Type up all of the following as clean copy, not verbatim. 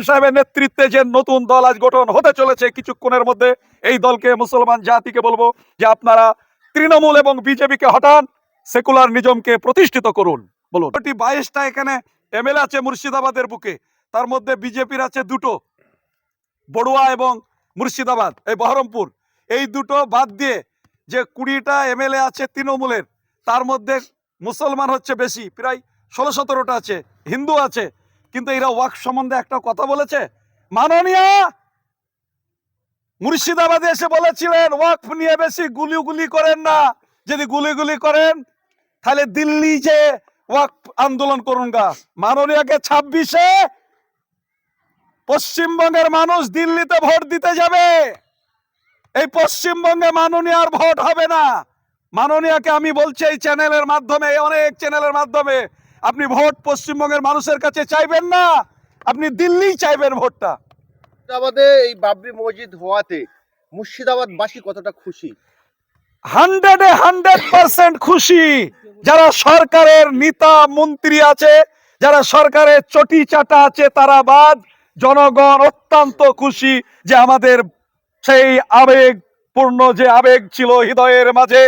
সাহেবের নেতৃত্বে যে নতুন দল আজ গঠন হতে চলেছে কিছুক্ষণের মধ্যে, এই দলকে মুসলমান জাতিকে বলবো যে আপনারা তৃণমূল এবং বিজেপিকে হটান, সেকুলার নিজমকে প্রতিষ্ঠিত করুন। বলুন, 22টা এখানে এমএলএ আছে মুর্শিদাবাদের বুকে, তার মধ্যে বিজেপির আছে দুটো, বড়ুয়া এবং মুর্শিদাবাদ এই বহরমপুর। এই দুটো বাদ দিয়ে যে 20টা এমএলএ আছে তৃণমূলের, তার মধ্যে মুসলমান হচ্ছে বেশি, প্রায় 16-17টা আছে, হিন্দু আছে। কিন্তু এরা ওয়াকফ সম্বন্ধে একটা কথা বলেছে। মাননীয় মুর্শিদাবাদে এসে বলেছিলেন ওয়াকফ নিয়ে বেশি গুলি করেন না, যদি গুলি করেন তাহলে দিল্লি যে ওয়াকফ আন্দোলন করুন গা। মাননীয়কে 26-এ পশ্চিমবঙ্গের মানুষ দিল্লিতে ভোট দিতে যাবে, এই পশ্চিমবঙ্গে মাননীয় আর ভোট হবে না। মাননীয়কে আমি বলছি এই চ্যানেলের মাধ্যমে, অনেক চ্যানেলের মাধ্যমে, আপনি ভোট পশ্চিমবঙ্গের মানুষের কাছে চাইবেন না, আপনি দিল্লি চাইবেন ভোটটা। মুর্শিদাবাদে এই বাবরি মসজিদ হওয়াতে মুর্শিদাবাদবাসী কতটা খুশি? 100% খুশি। যারা সরকারের নেতা মন্ত্রী আছে, যারা সরকারের চটি চাটা আছে, তারা বাদ জনগণ অত্যন্ত খুশি যে আমাদের সেই আবেগপূর্ণ যে আবেগ ছিল হৃদয়ের মাঝে,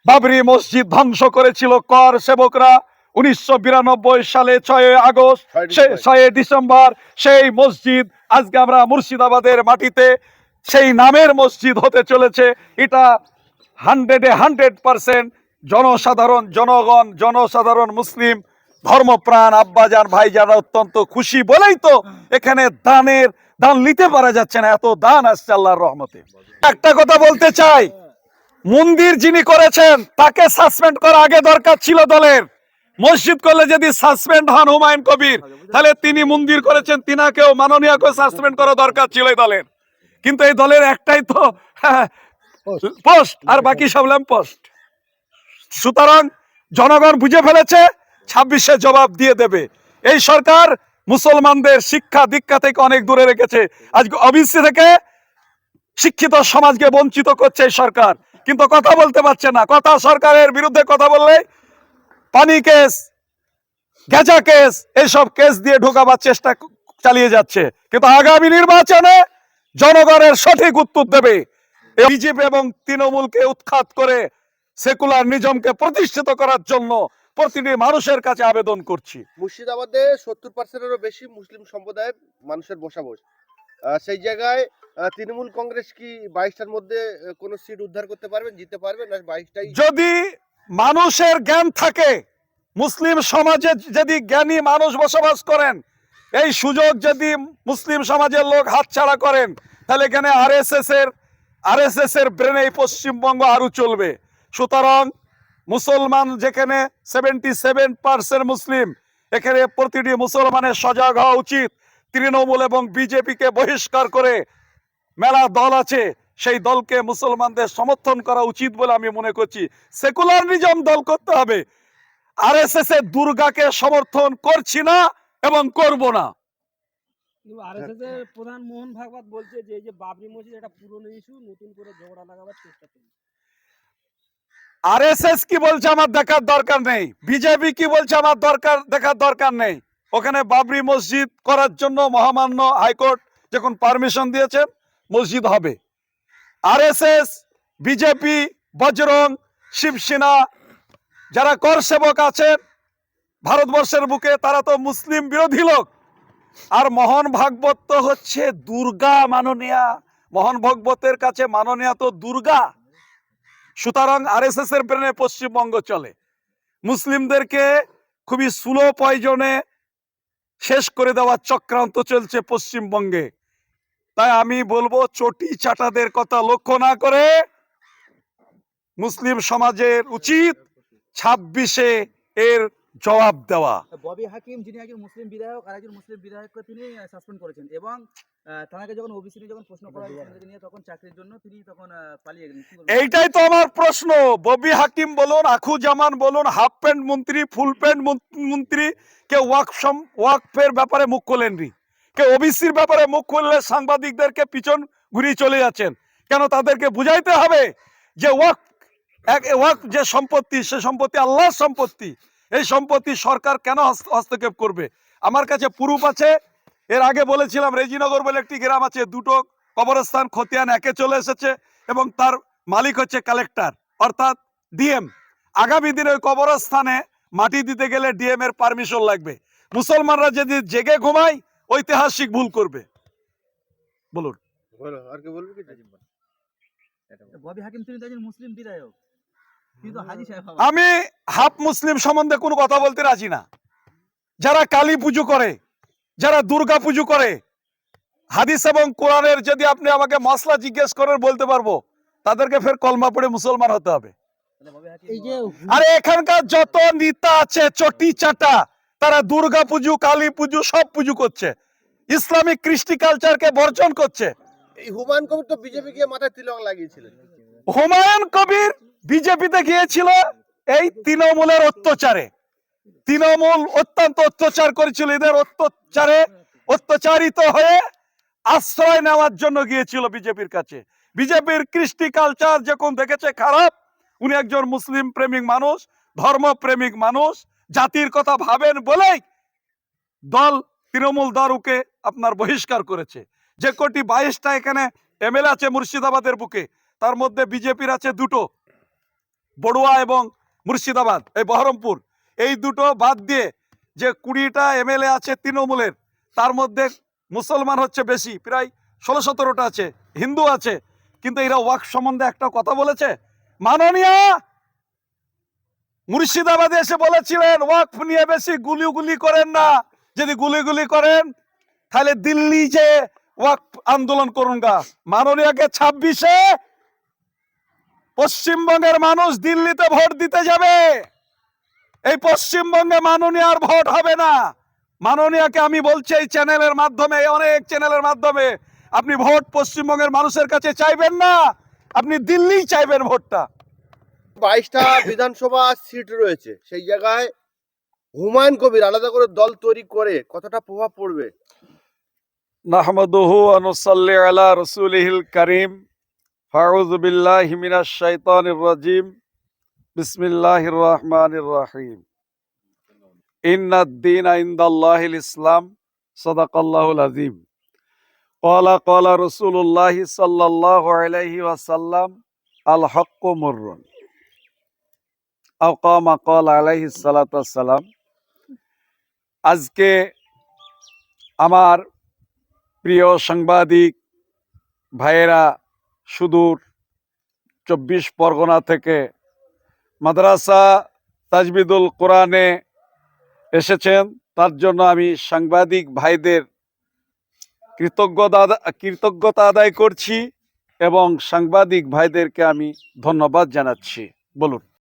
বাবরি মসজিদ ধ্বংস করেছিল কর সেবকরা 1992 সালে 6 আগস্ট, 6 ডিসেম্বর। সেই মসজিদ আজকে আমরা মুর্শিদাবাদের মাটিতে সেই নামের মসজিদ হতে চলেছে। এটা 100% জনসাধারণ, জনগণ, জনসাধারণ, মুসলিম ধর্মপ্রাণ আব্বাজান ভাইজানরা অত্যন্ত খুশি বলেই তো এখানে দান নিতে পারা যাচ্ছে না, এত দান আসছে আল্লাহর রহমতে। একটা কথা বলতে চাই, মন্দির যিনি করেছেন তাকে সাসপেন্ড করা আগে দরকার ছিল দলের। মসজিদ করলে যদি সাসপেন্ড হন হুমায়ুন কবির, তাহলে তিনি মন্দির করেছেন, তিনাকেও মাননীয়কেও সাসপেন্ড করা দরকার ছিল এই দলের। কিন্তু এই দলের একটাই তো পোস্ট, আর বাকি সব ল্যাম্প পোস্ট। সুতরাং জনগণ বুঝে ফেলেছে, 26-এ জবাব দিয়ে দেবে। এই সরকার মুসলমানদের শিক্ষা দীক্ষা থেকে অনেক দূরে রেখেছে, আজকে ওবিসি থেকে শিক্ষিত সমাজকে বঞ্চিত করছে এই সরকার, কিন্তু কথা বলতে পারছে না। কথা সরকারের বিরুদ্ধে কথা বললে পানি কেস, গেজা কেস, এইসব কেস দিয়ে ঢোকাবার চেষ্টা চালিয়ে যাচ্ছে। কিন্তু আগামী নির্বাচনে জনগণের সঠিক উত্তর দেবে। বিজেপি এবং তৃণমূলকে উৎখাত করে সেকুলার নিজমকে প্রতিষ্ঠিত করার জন্য প্রতিটি মানুষের কাছে আবেদন করছি। মুর্শিদাবাদে 70%-এরও বেশি মুসলিম সম্প্রদায়ের মানুষের বসবাস। সেই জায়গায় তৃণমূল কংগ্রেস কি 22টার মধ্যে কোনো সিট উদ্ধার করতে পারবেন, জিততে পারবেন? না 22টাই? যদি মানুষের জ্ঞান থাকে, মুসলিম সমাজে যদি জ্ঞানী মানুষ বসবাস করেন, এই সুযোগ যদি মুসলিম সমাজের লোক হাতছাড়া করেন, তাহলে এখানে আরএসএস এর ব্রেনে পশ্চিমবঙ্গ আরো চলবে। সুতরাং মুসলমান যেখানে 77% মুসলিম, এখানে প্রতিটি মুসলমানের সজাগ হওয়া উচিত। তৃণমূল এবং বিজেপিকে বহিষ্কার করে মেলা দল আছে, সেই দলকে মুসলমানদের সমর্থন করা উচিত বলে আমি মনে করছি। সেকুলার নিজম দল করতে হবে। আরএসএস এর দুর্গাকে সমর্থন করছি না এবং করব না। আরএসএস এর প্রধান মোহন ভাগবত বলছে যে এই যে বাবরি মসজিদ এটা পুরনো ইস্যু, নতুন করে ঝগড়া লাগাবার চেষ্টা করছে। আরএসএস কি বলছে আমার দেখার দরকার নেই, বিজেপি কি বলছে আমার দেখার দরকার নেই। ওখানে বাবরি মসজিদ করার জন্য মহামান্য হাইকোর্ট যখন পারমিশন দিয়েছেন, মসজিদ হবে। আরএসএস, বিজেপি, বজরং, শিবসেনা, যারা কর সেবক আছেন ভারতবর্ষের বুকে, তারা তো মুসলিম বিরোধী লোক। আর মোহন ভাগবত তো হচ্ছে দুর্গা মাননীয়া, মোহন ভাগবতের কাছে মাননীয়া তো দুর্গা। সুতরাং আরএসএস এর ব্রেনে পশ্চিমবঙ্গ চলে। মুসলিমদেরকে খুবই স্লো পয়জনে শেষ করে দেওয়ার চক্রান্ত চলছে পশ্চিমবঙ্গে। তাই আমি বলবো, চটি চাটাদের কথা লক্ষ্য না করে মুসলিম সমাজের উচিত 26-এ এর জবাব দেওয়া। ববি হাকিম যিনি একজন মুসলিম বিধায়ক, আর একজন মুসলিম বিধায়ককে তিনি সাসপেন্ড করেছেন, এবং তাকে যখন ওবিসি নিয়ে যখন প্রশ্ন করা হয়েছিল নিয়ে, তখন চাকরির জন্য তিনি তখন পালিয়ে গেলেন। এইটাই তো আমার প্রশ্ন। ববি হাকিম বলুন, আখু জামান বলুন, হাফ প্যান্ট মন্ত্রী, ফুল প্যান্ট মন্ত্রী, কেউ ওয়াকফের ব্যাপারে মুখ খোলেননি। কেউ ওবিসির ব্যাপারে মুখ খুললে সাংবাদিকদেরকে পিছন ঘুরিয়ে চলে যাচ্ছেন। কেন? তাদেরকে বুঝাইতে হবে যে ওয়াকফ যে সম্পত্তি, সে সম্পত্তি আল্লাহর সম্পত্তি। এই সম্পত্তি সরকার কেন হস্তক্ষেপ করবে? আমার কাছে প্রুফ আছে, এর আগে বলেছিলাম রেজিনগর বলে একটি গ্রাম আছে, দুটো কবরস্থান খতিয়ান একে চলে এসেছে এবং তার মালিক হচ্ছে কালেক্টর অর্থাৎ ডিএম। আগামী দিনে ওই কবরস্থানে মাটি দিতে গেলে ডিএম এর পারমিশন লাগবে। মুসলমানরা যদি জেগে ঘুমায় ঐতিহাসিক ভুল করবে। বলুন। বলো, আর কি বলবি কি? ববি হাকিম তিনি তো একজন মুসলিম বিধায়ক, কিন্তু হাজি সাহেব আবার। আমি হাফ মুসলিম সম্বন্ধে কোনো কথা বলতে রাজি না। যারা কালী পুজো করে, যারা দুর্গা পুজো করে, হাদিস এবং কোরআনের যদি আপনি আমাকে মশলা জিজ্ঞেস করেন বলতে পারবো, তাদেরকে ফের কলমা পড়ে মুসলমান হতে হবে। এই যে আরে এখানকার যত নেতা আছে চটি চাটা, তারা দুর্গা পুজো, কালী পুজো সব পুজো করছে, ইসলামিক কৃষ্টি কালচারকে বর্জন করছে। এই হুমায়ুন কবির তো বিজেপি গিয়ে মাথায় তিলক লাগিয়েছিলেন। হুমায়ুন কবির বিজেপিতে গিয়েছিল এই তৃণমূলের অত্যাচারে। তৃণমূল অত্যন্ত অত্যাচার করেছিল, এদের অত্যাচারে অত্যাচারিত হয়ে আশ্রয় নেওয়ার জন্য গিয়েছিল বিজেপির কাছে। বিজেপির কৃষ্টি কালচার যখন দেখেছে খারাপ, উনি একজন মুসলিম প্রেমিক মানুষ, ধর্ম প্রেমিক মানুষ, জাতির কথা ভাবেন বলেই দল তৃণমূল দলকে আপনার বহিষ্কার করেছে। যে কোটি 22টা এখানে এমএলএ আছে মুর্শিদাবাদের বুকে, তার মধ্যে বিজেপির আছে দুটো, বড়ুয়া এবং মুর্শিদাবাদ এই বহরমপুর। এই দুটো বাদ দিয়ে যে 20টা এমএলএ আছে তৃণমূলের, তার মধ্যে মুসলমান হচ্ছে বেশি, প্রায় 16-17টা আছে, হিন্দু আছে। কিন্তু এরা ওয়াকফ সম্বন্ধে একটা কথা বলেছে। মাননীয় মুর্শিদাবাদে এসে বলেছিলেন ওয়াকফ নিয়ে বেশি গুলি করেন না, যদি গুলি করেন তাহলে দিল্লি যে ওয়াকফ আন্দোলন করুন গা। মাননীয়কে 26-এ পশ্চিমবঙ্গের মানুষ দিল্লিতে ভোট দিতে যাবে, এই পশ্চিমবঙ্গে মাননীয় আর ভোট হবে না। মাননীয়কে আমি বলছি এই চ্যানেলের মাধ্যমে, অনেক চ্যানেলের মাধ্যমে, আপনি ভোট পশ্চিমবঙ্গের মানুষের কাছে চাইবেন না, আপনি দিল্লি চাইবেন ভোটটা। 22টা বিধানসভা সিট রয়েছে, সেই জায়গায় হুমায়ুন কবির আলাদা করে দল তৈরি করে কতটা প্রভাব পড়বে? নাহমাদুহু ওয়া নুসাল্লি আলা রাসূলিহিল কারীম। আউযু বিল্লাহি মিনাশ শাইতানির রাজীম। বিসমিল্লাহির রহমানির রহিম। ইন্নাদ দীনা ইনদাল্লাহিল ইসলাম। সাদাকাল্লাহুল আযীম। ক্বালা রাসূলুল্লাহ সাল্লাল্লাহু আলাইহি ওয়াসাল্লাম আল হাক্কু মুররুন। আও কামা ক্বালা আলাইহিস সালাতু ওয়াস সালাম। আজকে আমার প্রিয় সাংবাদিক ভাইয়েরা সুদূর 24 পরগনা থেকে মাদ্রাসা তাজবিদুল কোরআনে এসেছেন, তার জন্য আমি সাংবাদিক ভাইদের কৃতজ্ঞতা আদায় করছি এবং সাংবাদিক ভাইদেরকে আমি ধন্যবাদ জানাচ্ছি। বলুন।